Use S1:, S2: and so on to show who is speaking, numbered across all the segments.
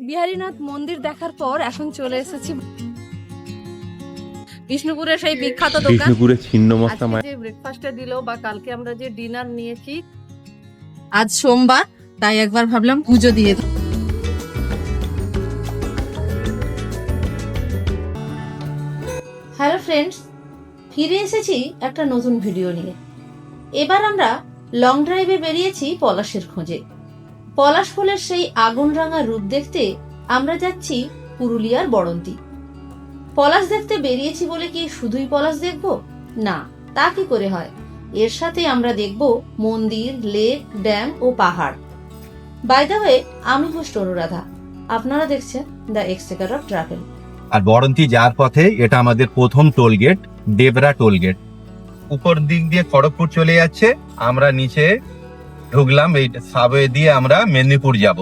S1: বিহারীনাথ মন্দির দেখার পর এখন চলে এসেছি বিষ্ণুপুরের সেই বিখ্যাত দোকান
S2: বিষ্ণুপুরের ছিন্নমস্তা
S1: আজকে যে ব্রেকফাস্টে দিল বা কালকে আমরা যে ডিনার নিয়েছি, আজ সোমবার তাই একবার ভাবলাম পুজো দিয়ে দিই। হ্যালো ফ্রেন্ডস, ফিরে এসেছি একটা নতুন ভিডিও নিয়ে। এবার আমরা লং ড্রাইভে বেরিয়েছি পলাশের খোঁজে। পলাশ ফুলের সেই আগুন রাঙা রূপ দেখতে আমরা যাচ্ছি পুরুলিয়ার বড়ন্তি। পলাশ দেখতে বেরিয়েছি বলে কি শুধুই পলাশ দেখব? না, তা কি করে হয়। এর সাথে আমরা দেখব মন্দির, লেক, ড্যাম ও পাহাড়। বাই দ্য ওয়ে, আমি হোস্ট অনুরাধা, আপনারা দেখছেন দ্য এক্সটেকার অফ ট্রাভেল।
S3: আর বড়ন্তি যাওয়ার পথে এটা আমাদের প্রথম toll gate, Debra toll gate. উপর দিক দিয়ে খড়গপুর চলে যাচ্ছে, আমরা নিচে ঢুকলাম। এই সাবওয়ে দিয়ে আমরা মেদিনীপুর যাব।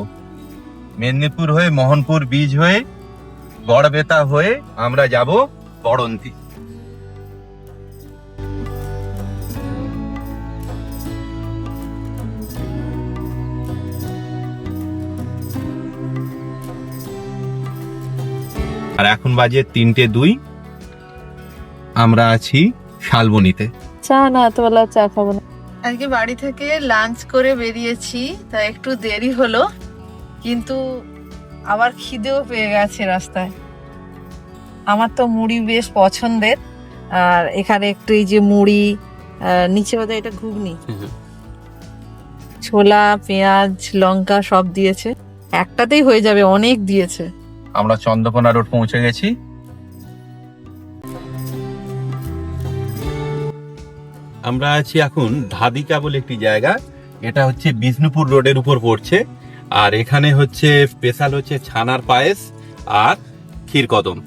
S3: মেদিনীপুর হয়ে মোহনপুর ব্রিজ হয়ে গড়বেতা হয়ে আমরা যাব বড়ন্তি। আর এখন বাজে 3:02। আমরা আছি শালবনীতে।
S1: চা না, তোলা চা খাবো না। আজকে বাড়ি থেকে লাঞ্চ করে বেরিয়েছি, তা একটু দেরি হলো, কিন্তু আবার খিদেও পেয়ে গেছে রাস্তায়। আমার তো মুড়ি বেশ পছন্দের, আর এখানে একটু এই যে মুড়ি, নিচে বোধহয় এটা ঘুগনি, ছোলা, পেঁয়াজ, লঙ্কা সব দিয়েছে। একটাতেই হয়ে যাবে, অনেক দিয়েছে।
S3: আমরা চন্দ্রকোনা রোড পৌঁছে গেছি। আমরা আছি এখন ধাদিকা বলে একটি জায়গা। এটা হচ্ছে বিষ্ণুপুর রোডের উপর পড়ছে। আর এখানে হচ্ছে স্পেশাল হচ্ছে ছানার পায়েস আর ক্ষীর কদম।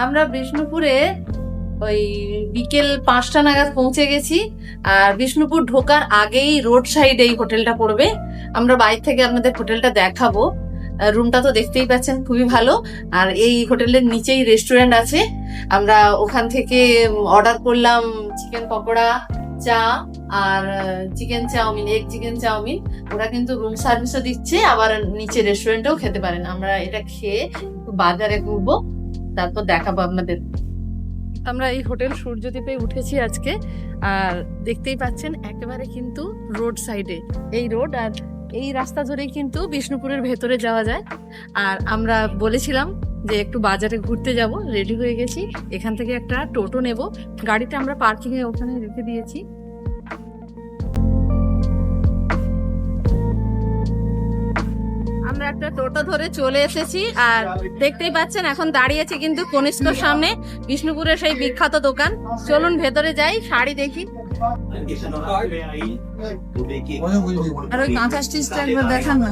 S1: আমরা বিষ্ণুপুরে ওই বিকেল 5টা নাগাদ পৌঁছে গেছি। আর বিষ্ণুপুর ঢোকার আগেই রোড সাইডে এই হোটেলটা পড়বে। আমরা বাইরে থেকে আপনাদের হোটেলটা দেখাবো। রুমটা তো দেখতেই পাচ্ছেন, খুবই ভালো। আর এই হোটেলের নিচেই রেস্টুরেন্ট আছে। আমরা ওখান থেকে অর্ডার করলাম চিকেন পকোড়া, চা আর chicken chowmein, egg chicken chowmein. ওরা কিন্তু রুম সার্ভিসও দিচ্ছে, আবার নিচে রেস্টুরেন্টেও খেতে পারেন। আমরা এটা খেয়ে একটু বাজারে ঘুরবো, তারপর দেখাবো আপনাদের। আমরা এই হোটেল সূর্যদ্বীপে উঠেছি আজকে। আর দেখতেই পাচ্ছেন একেবারে কিন্তু রোড সাইডে এই রোড, আর এই রাস্তা ধরেই কিন্তু বিষ্ণুপুরের ভেতরে যাওয়া যায়। আর আমরা বলেছিলাম যে একটু বাজারে ঘুরতে যাব, রেডি হয়ে গেছি। এখান থেকে একটা টোটো নেব, গাড়িটা আমরা পার্কিং এ ওখানে রেখে দিয়েছি। আমরা একটা টোটো ধরে চলে এসেছি। আর দেখতেই পাচ্ছেন এখন দাঁড়িয়েছি কিন্তু কনিষ্কর সামনে, বিষ্ণুপুরের সেই বিখ্যাত দোকান। চলুন ভেতরে যাই, শাড়ি দেখি। আর ওই কাঁচা স্টিচটা একবার দেখান না।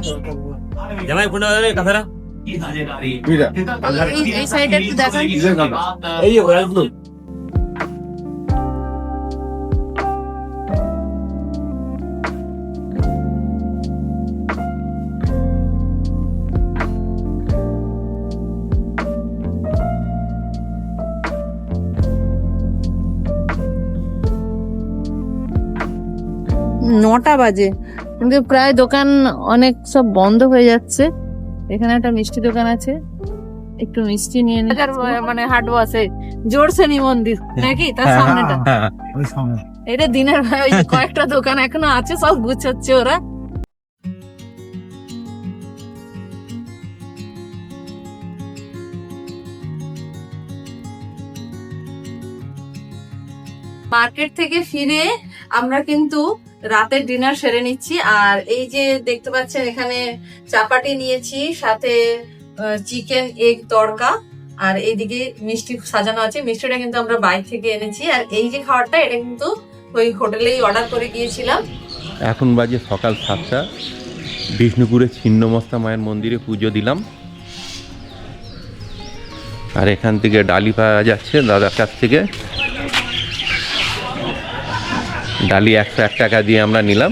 S1: এই সাইডে একটু দেখান। নটা বাজে কিন্তু প্রায় দোকান অনেক সব বন্ধ হয়ে যাচ্ছে। এখানে একটা মিষ্টি দোকান আছে, একটু মিষ্টি নিয়ে মানে হাট বসে জোরসেনি মন্দির নাকি, তার সামনেটা। এটা দিনের বেলা কয়েকটা দোকান এখনো আছে, সব গুছাচ্ছে ওরা। মার্কেট থেকে ফিরে আমরা কিন্তু রাতের ডিনার সেরে নিচ্ছি। আর এই যে দেখতে পাচ্ছেন এখানে চাপাটি নিয়েছি, সাথে চিকেন এগ তড়কা, আর এইদিকে মিষ্টি সাজানো আছে। মিষ্টিটা কিন্তু আমরা বাইরে থেকে এনেছি। আর এই যে খাবারটা, এটা কিন্তু ওই হোটেলেই অর্ডার করে গিয়েছিলাম।
S2: এখন বাজে সকাল 7টা। বিষ্ণুপুরে ছিন্নমস্তা মায়ের মন্দিরে পুজো দিলাম। আর এখান থেকে ডালি পাওয়া যাচ্ছে দাদার কাছ থেকে। ডালি 101 টাকা দিয়ে আমরা নিলাম।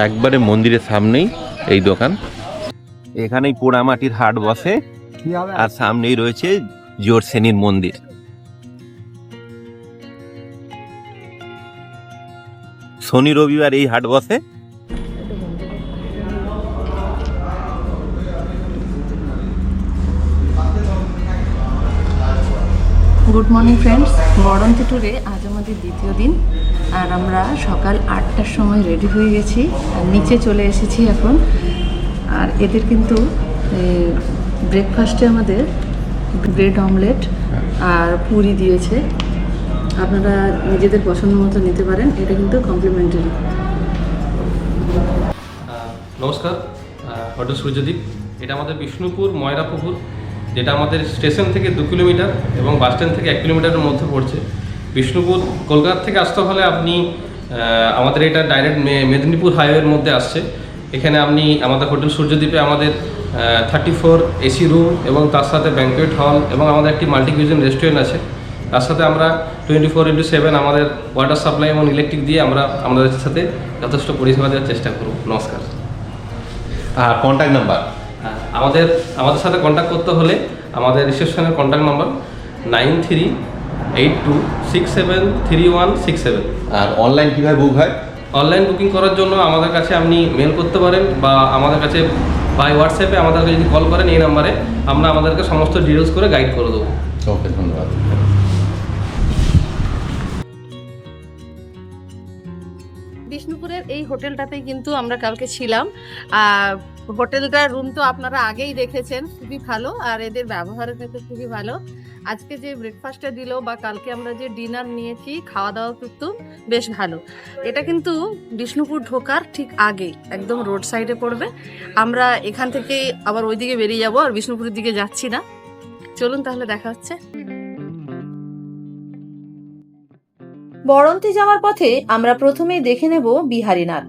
S2: একবারে মন্দিরের সামনেই এই দোকান। এখানেই পোড়ামাটির হাট বসে আর সামনেই রয়েছে জোরসেনির মন্দির। শনি রবিবার এই হাট বসে।
S1: গুড মর্নিং ফ্রেন্ডস, বড়ন্তি ট্যুরে আজ আমাদের দ্বিতীয় দিন। আর আমরা সকাল 8টার সময় রেডি হয়ে গেছি আর নিচে চলে এসেছি এখন। আর এদের কিন্তু ব্রেকফাস্টে আমাদের ব্রেড অমলেট আর পুরি দিয়েছে। আপনারা নিজেদের পছন্দ মতো নিতে পারেন, এটা কিন্তু কমপ্লিমেন্টারি।
S4: নমস্কার, হোটেল সূর্যদ্বীপ। এটা আমাদের বিষ্ণুপুর ময়রাপুকুর, যেটা আমাদের স্টেশন থেকে 2 কিলোমিটার এবং বাস স্ট্যান্ড থেকে 1 কিলোমিটারের মধ্যে পড়ছে। বিষ্ণুপুর কলকাতা থেকে আসতে হলে আপনি আমাদের এটা ডাইরেক্ট মেদিনীপুর হাইওয়ের মধ্যে আসছে। এখানে আপনি আমাদের হোটেল সূর্যদ্বীপে আমাদের 34 এসি রুম এবং তার সাথে ব্যাঙ্কোয়েট হল এবং আমাদের একটি মাল্টি কুইজিন রেস্টুরেন্ট আছে। তার সাথে আমরা 24/7 আমাদের ওয়াটার সাপ্লাই এবং ইলেকট্রিক দিয়ে আমরা আমাদের সাথে যথেষ্ট পরিষেবা দেওয়ার চেষ্টা করব। নমস্কার।
S2: আর কন্ট্যাক্ট নাম্বার
S4: আমাদের সাথে কন্ট্যাক্ট করতে হলে আমাদের রিসেপশনের কন্ট্যাক্ট নাম্বার 9382673167।
S2: আর অনলাইন কীভাবে বুক হয়?
S4: অনলাইন বুকিং করার জন্য আমাদের কাছে আপনি মেল করতে পারেন বা আমাদের কাছে বাই হোয়াটসঅ্যাপে আমাদেরকে যদি কল করেন এই নাম্বারে, আমরা আমাদেরকে সমস্ত ডিটেলস করে গাইড করে দেবো।
S2: ওকে, ধন্যবাদ।
S1: বিষ্ণুপুরের এই হোটেলটাতেই কিন্তু আমরা কালকে ছিলাম। হোটেলটার রুম তো আপনারা আগেই দেখেছেন, খুবই ভালো আর এদের ব্যবহারের ক্ষেত্রে খুবই ভালো। আজকে যে ব্রেকফাস্টটা দিল বা কালকে আমরা যে ডিনার নিয়েছি, খাওয়া দাওয়া কিন্তু বেশ ভালো। এটা কিন্তু বিষ্ণুপুর ঢোকার ঠিক আগে একদম রোড সাইডে পড়বে। আমরা এখান থেকে আবার ওইদিকে বেরিয়ে যাব, আর বিষ্ণুপুরের দিকে যাচ্ছি না। চলুন তাহলে দেখা হচ্ছে।
S5: বড়ন্তি যাওয়ার পথে আমরা প্রথমেই দেখে নেব বিহারীনাথ।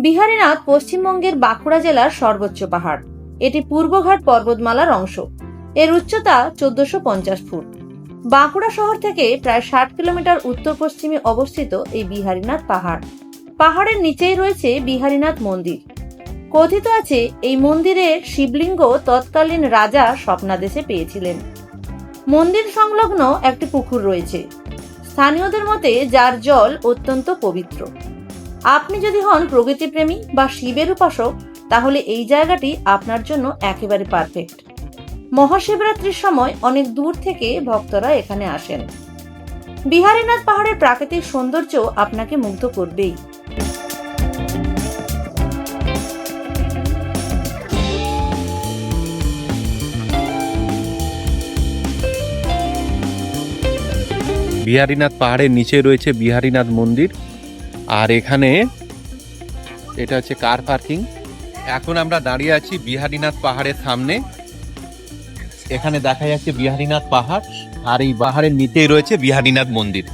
S5: বিহারীনাথ পশ্চিমবঙ্গের বাঁকুড়া জেলার সর্বোচ্চ পাহাড়। এটি পূর্বঘাট পর্বতমালার অংশ। এর উচ্চতা 1450 ফুট। বাঁকুড়া শহর থেকে প্রায় 60 কিলোমিটার উত্তর পশ্চিমে অবস্থিত এই বিহারীনাথ পাহাড়। পাহাড়ের নিচেই রয়েছে বিহারীনাথ মন্দির। কথিত আছে এই মন্দিরের শিবলিঙ্গ তৎকালীন রাজা স্বপ্নাদেশে পেয়েছিলেন। মন্দির সংলগ্ন একটি পুকুর রয়েছে, স্থানীয়দের মতে যার জল অত্যন্ত পবিত্র। আপনি যদি হন প্রকৃতিপ্রেমী বা শিবের উপাসক, তাহলে এই জায়গাটি আপনার জন্য একেবারে পারফেক্ট। মহাশিবরাত্রির সময় অনেক দূর থেকে ভক্তরা এখানে আসেন। বিহারীনাথ পাহাড়ের প্রাকৃতিক সৌন্দর্য আপনাকে মুগ্ধ করবেই।
S2: বিহারীনাথ পাহাড়ের নিচে রয়েছে বিহারীনাথ মন্দির। আর এখানে এটা হচ্ছে কার পার্কিং। এখন আমরা দাঁড়িয়ে আছি বিহারীনাথ পাহাড়ের সামনে। এখানে দেখা যাচ্ছে বিহারীনাথ পাহাড়, আর এই পাহাড়ের নিচেই রয়েছে বিহারীনাথ মন্দির।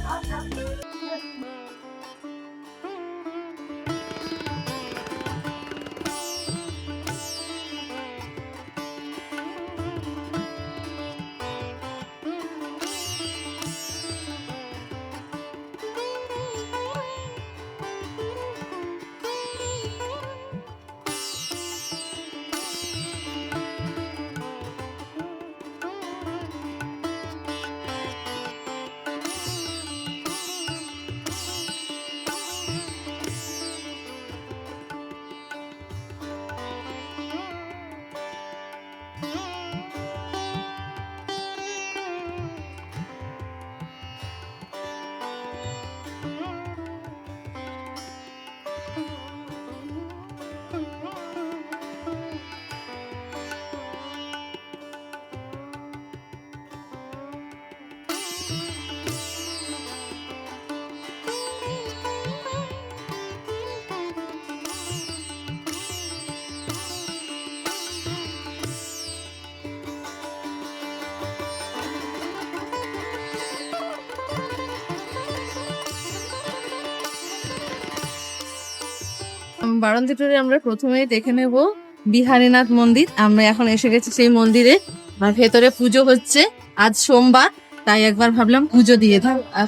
S1: বাড়ন্তি ট্যুরে আমরা প্রথমেই দেখে নেব বিহারীনাথ মন্দির। আমরা এখন এসে গেছি সেই মন্দিরে। আর ভেতরে পুজো হচ্ছে, আজ সোমবার, তাই একবার ভাবলাম পুজো দিয়ে দাও। আর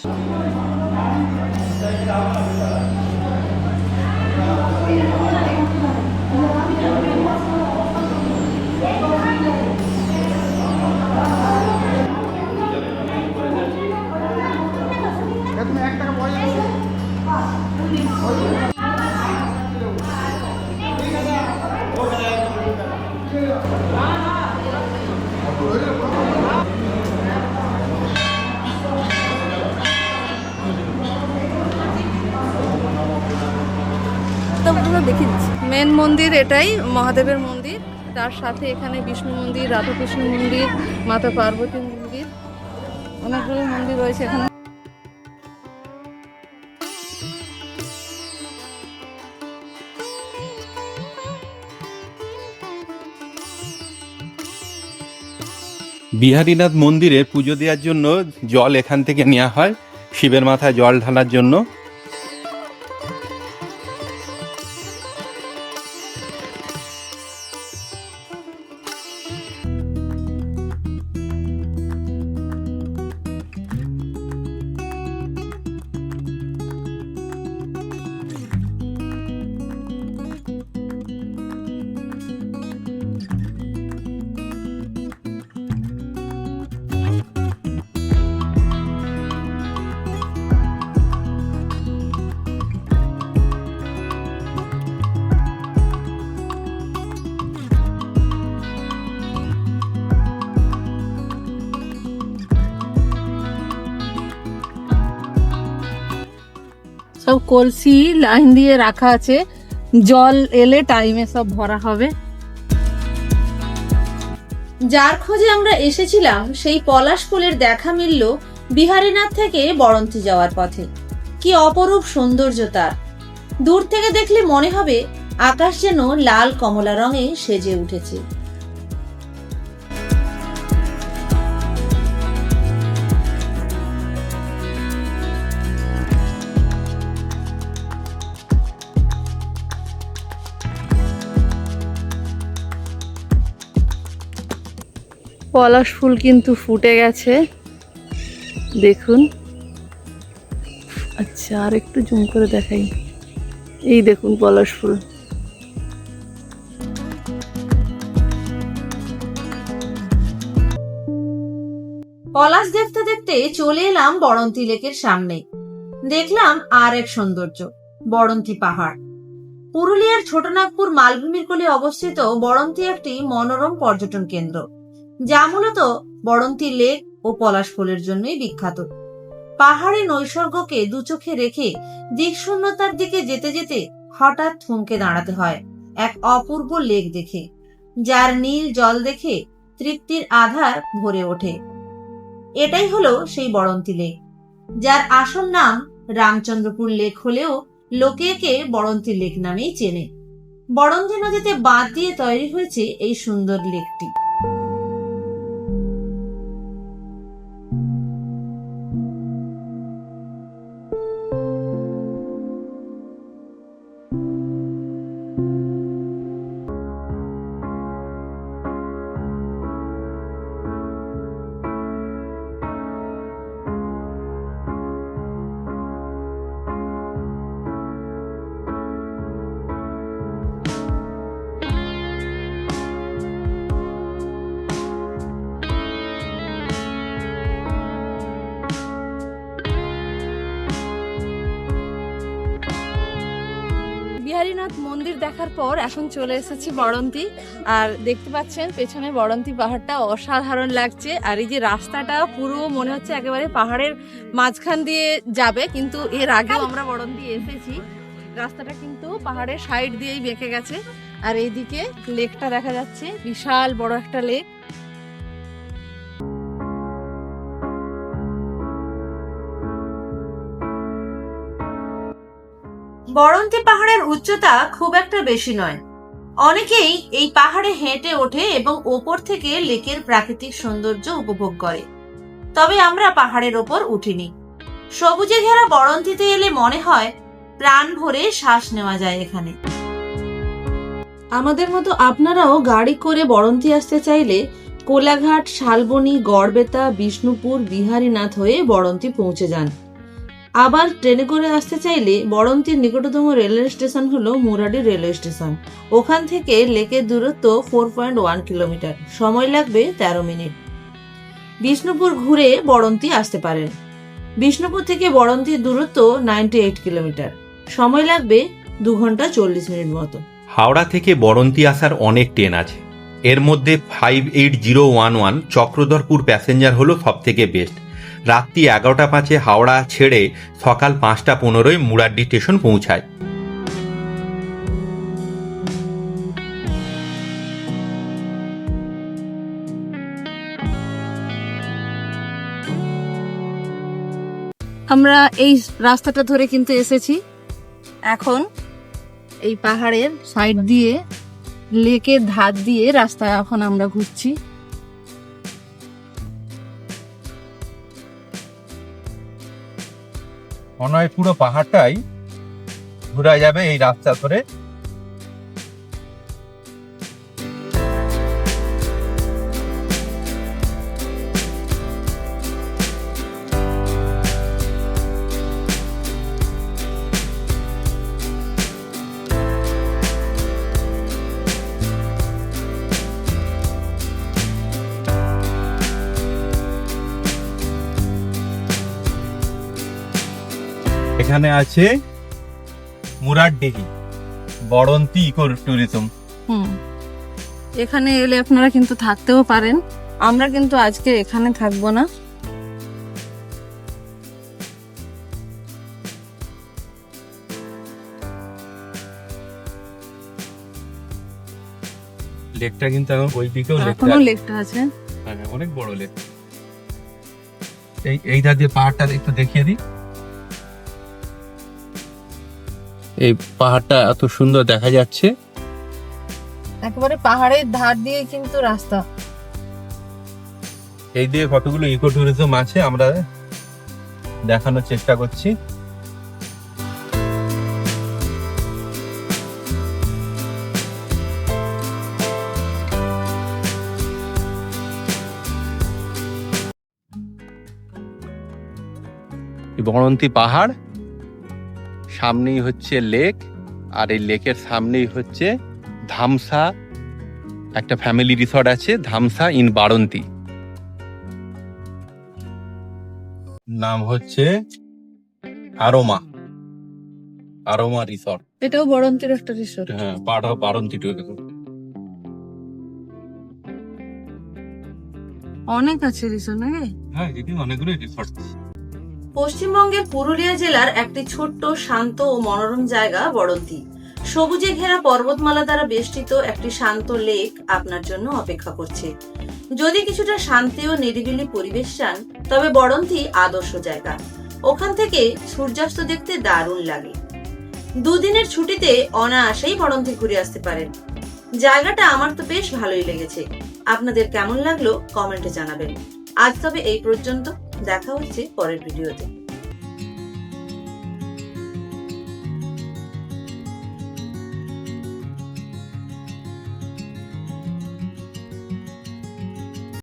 S1: মেন মন্দির এটাই, মহাদেবের মন্দির। তার সাথে এখানে বিষ্ণু মন্দির, রাধাকৃষ্ণ মন্দির, মাতা পার্বতী মন্দির, অনেকগুলো মন্দির রয়েছে এখানে।
S2: বিহারীনাথ মন্দিরে পুজো দেওয়ার জন্য জল এখান থেকে নেওয়া হয়, শিবের মাথায় জল ঢালার জন্য। সব কলসি লাইন দিয়ে রাখা আছে, জল এলে টাইমে সব ভরা হবে।
S5: যার খোঁজে আমরা এসেছিলাম সেই পলাশ ফুলের দেখা মিলল বিহারীনাথ থেকে বড়ন্তি যাওয়ার পথে। কি অপরূপ সৌন্দর্য তার! দূর থেকে দেখলে মনে হবে আকাশ যেন লাল কমলা রঙে সেজে উঠেছে।
S1: পলাশ ফুল কিন্তু ফুটে গেছে, দেখুন। আচ্ছা, আর একটু জুম করে দেখাই, এই দেখুন পলাশ ফুল।
S5: পলাশ দেখতে দেখতে চলে এলাম বড়ন্তি লেকের সামনে। দেখলাম আর এক সৌন্দর্য, বড়ন্তি পাহাড়। পুরুলিয়ার ছোটনাগপুর মালভূমির কোলে অবস্থিত বড়ন্তি একটি মনোরম পর্যটন কেন্দ্র, যা মূলত বড়ন্তি লেক ও পলাশ ফুলের জন্যই বিখ্যাত। পাহাড়ি নৈসর্গকে দু চোখে রেখে দিক শূন্যতার দিকে যেতে যেতে হঠাৎ থমকে দাঁড়াতে হয় এক অপূর্ব লেক দেখে, যার নীল জল দেখে তৃপ্তির আধার ভরে ওঠে। এটাই হলো সেই বড়ন্তি লেক, যার আসল নাম রামচন্দ্রপুর লেক হলেও লোকে একে বড়ন্তি লেক নামেই চেনে। বড়ন্তি নদীতে বাঁধ দিয়ে তৈরি হয়েছে এই সুন্দর লেকটি।
S1: বিহারীনাথ মন্দির দেখার পর এখন চলে এসেছি বড়ন্তি। আর দেখতে পাচ্ছেন পেছনে বড়ন্তি পাহাড়টা অসাধারণ লাগছে। আর এই যে রাস্তাটা পুরো মনে হচ্ছে একেবারে পাহাড়ের মাঝখান দিয়ে যাবে, কিন্তু এর আগেও আমরা বড়ন্তি এসেছি। রাস্তাটা কিন্তু পাহাড়ের সাইড দিয়েই বেঁকে গেছে। আর এইদিকে লেকটা দেখা যাচ্ছে, বিশাল বড় একটা লেক।
S5: বড়ন্তি পাহাড়ের উচ্চতা খুব একটা বেশি নয়। অনেকেই এই পাহাড়ে হেঁটে ওঠে এবং ওপর থেকে লেকের প্রাকৃতিক সৌন্দর্য উপভোগ করে। তবে আমরা পাহাড়ের ওপর উঠিনি। সবুজে ঘেরা বড়ন্তিতে এলে মনে হয় প্রাণ ভরে শ্বাস নেওয়া যায় এখানে।
S1: আমাদের মতো আপনারাও গাড়ি করে বড়ন্তি আসতে চাইলে
S5: কোলাঘাট, শালবনী, গড়বেতা, বিষ্ণুপুর, বিহারীনাথ হয়ে বড়ন্তি পৌঁছে যান। আবার ট্রেনে করে আসতে চাইলে বড়ন্তির নিকটতম রেলওয়ে স্টেশন হলো মুরাডি রেলওয়ে স্টেশন। ওখান থেকে লেকের দূরত্ব 4.1 কিলোমিটার, সময় লাগবে 13 মিনিট। বিষ্ণুপুর ঘুরে বড়ন্তি আসতে পারেন। বিষ্ণুপুর থেকে বড়ন্তির দূরত্ব 98 কিলোমিটার, সময় লাগবে 2 ঘন্টা 40 মিনিট মতো।
S6: হাওড়া থেকে বড়ন্তি আসার অনেক ট্রেন আছে, এর মধ্যে 58011 চক্রধরপুর প্যাসেঞ্জার হলো সব থেকে বেস্ট। রাত্রি 11:05 হাওড়া ছেড়ে সকাল 5:15 মুরাড্ডি স্টেশন পৌঁছায়।
S1: আমরা এই রাস্তাটা ধরে কিন্তু এসেছি। এখন এই পাহাড়ের সাইড দিয়ে, লেকের ধার দিয়ে রাস্তা এখন আমরা ঘুরছি।
S3: মনে হয় পুরো পাহাড়টাই ঘোরা যাবে এই রাস্তা ধরে। এখানে আছে মুরাড্ডিহি বড়ন্তি ইকো ট্যুরিজম।
S1: এখানে এলে আপনারা কিন্তু থাকতেও পারেন। আমরা কিন্তু আজকে এখানে থাকবো না।
S3: লেকটা কিন্তু এখন ওই দিকেও
S1: এখনো লেকটা আছে।
S3: অনেক বড় লেক। এই ধার দিয়ে পাহাড়টা একটু দেখিয়ে দিই। এই পাহাড়টা এত সুন্দর দেখা যাচ্ছে।
S1: একেবারে পাহাড়ের ধার দিয়ে কিন্তু রাস্তা।
S3: এই দিয়ে কতগুলো ইকো ট্যুরিজম আছে, আমরা দেখানোর চেষ্টা করছি।
S2: বড়ন্তি পাহাড়, সামনেই হচ্ছে লেক, আর এই লেকের সামনেই হচ্ছে ধামসা, একটা ফ্যামিলি রিসর্ট আছে, ধামসা ইন বাড়ন্তি।
S3: নাম হচ্ছে আরোমা রিসর্ট।
S1: এটাও বড়ন্তির একটা রিসোর্ট।
S3: হ্যাঁ, বাড়ন্তি ট্যুরিজম।
S1: অনেক আছে রিসোর্ট নাকি?
S3: হ্যাঁ, এখানে অনেকগুলো রিসর্ট।
S5: পশ্চিমবঙ্গের পুরুলিয়া জেলার একটি ছোট্ট, শান্ত ও মনোরম জায়গা বড়ন্তি। সবুজে ঘেরা পর্বতমালা দ্বারা বেষ্টিত একটি শান্ত লেক আপনার জন্য অপেক্ষা করছে। যদি কিছুটা শান্তি ও নিরিবিলি পরিবেশ চান, তবে বড়ন্তি আদর্শ জায়গা। ওখান থেকে সূর্যাস্ত দেখতে দারুণ লাগে। দুদিনের ছুটিতে অনায়াসেই বড়ন্তি ঘুরে আসতে পারেন। জায়গাটা আমার তো বেশ ভালোই লেগেছে। আপনাদের কেমন লাগলো কমেন্টে জানাবেন। আজ তবে এই পর্যন্ত, দেখা হচ্ছে পরের ভিডিওতে।